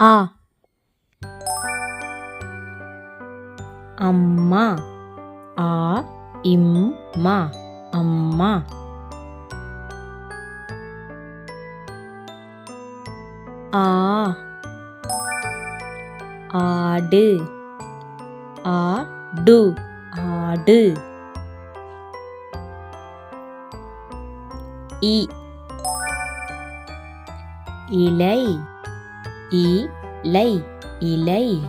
ஆ அம்மா. ஆ இம்மா அம்மா. ஆ ஆடு. ஆடு ஆடு. இ இலை. இலை இலை.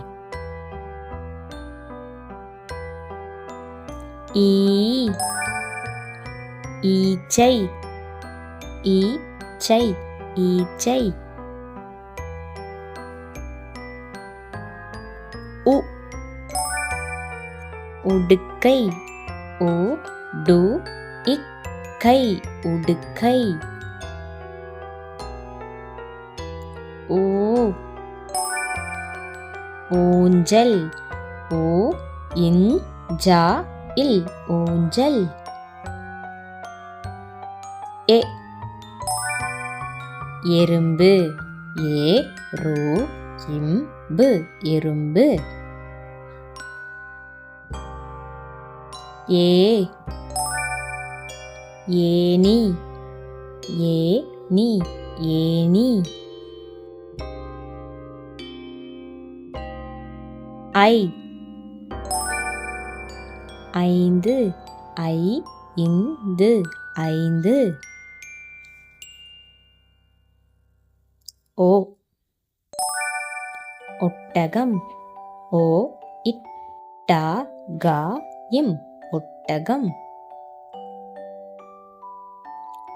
ஈ ஈச்சை. ஈச்சை ஈச்சை. உ உடுக்கை. உ இக்கை உடுக்கை. ஊ ஊஞ்சல். இல் ஊஞ்சல். எ எறும்பு. இம்பு எறும்பு. ஏ ஏனி. ஏனி. ஐ ஐந்து. ஐந்து. ஓ ஒட்டகம். இம் ஒட்டகம்.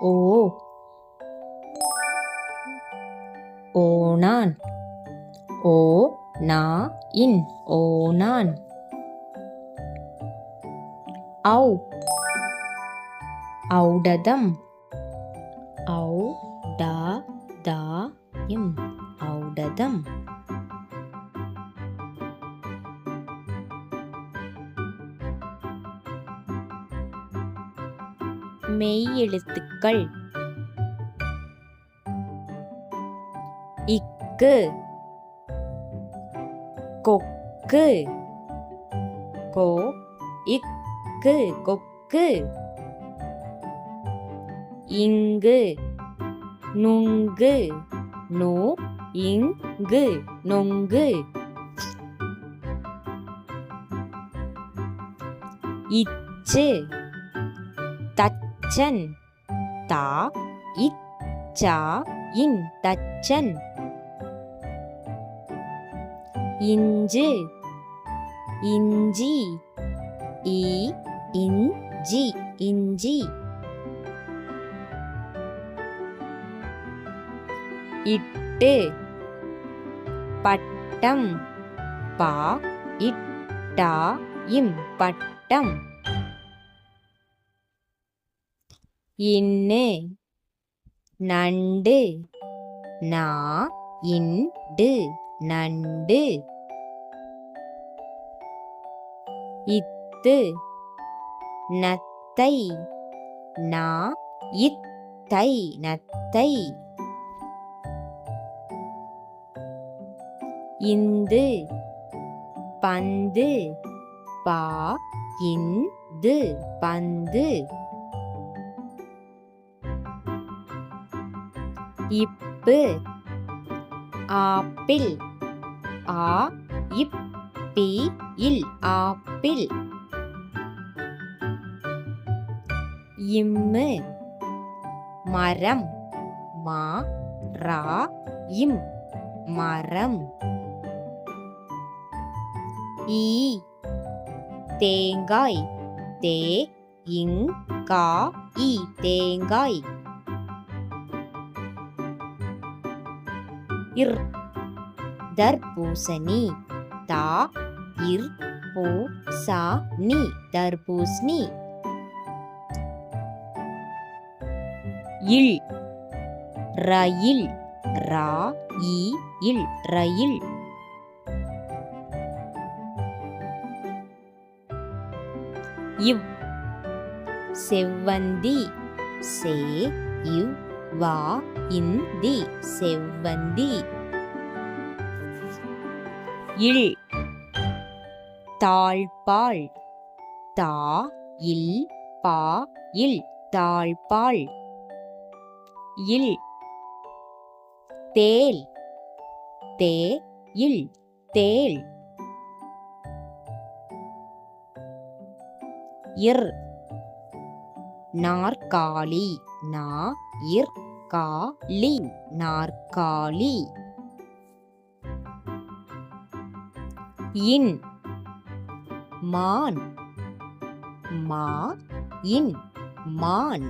ஓ ஓணான். ஓணான். ஔ ஔடதம். ஔடதம். மெய் எழுத்துக்கள். இக்கு கொக்கு. இக்கு கொக்கு. இங்கு நுங்கு. இங்கு நொங்கு. இச்சு தச்சன். இன் தச்சன். இஞ்சு இஞ்சி. இஞ்சி. இட்டு பட்டம். இம் பட்டம். இன்னு நண்டு. நண்டு. இத்து நத்தை. நத்தை. இந்து பந்து. பந்து. இப்பு ஆப்பிள். இல் ஆப்பிள். இம்மு மரம். இம் மரம். ஈ தேங்காய். தேங்காய். இர் தர்பூசணி. தர்பூசணி. இல் ரயில். ரயில். இவ் செவ்வந்தி. செவ்வந்தி. இல் தாழ்பாள் தா இல் பா இல் தாழ்பாள் இல் தேல் தே இல் தேல் இர் நாற்காலி நா இர் கா லி நாற்காலி இன் மான் மா இன் மான்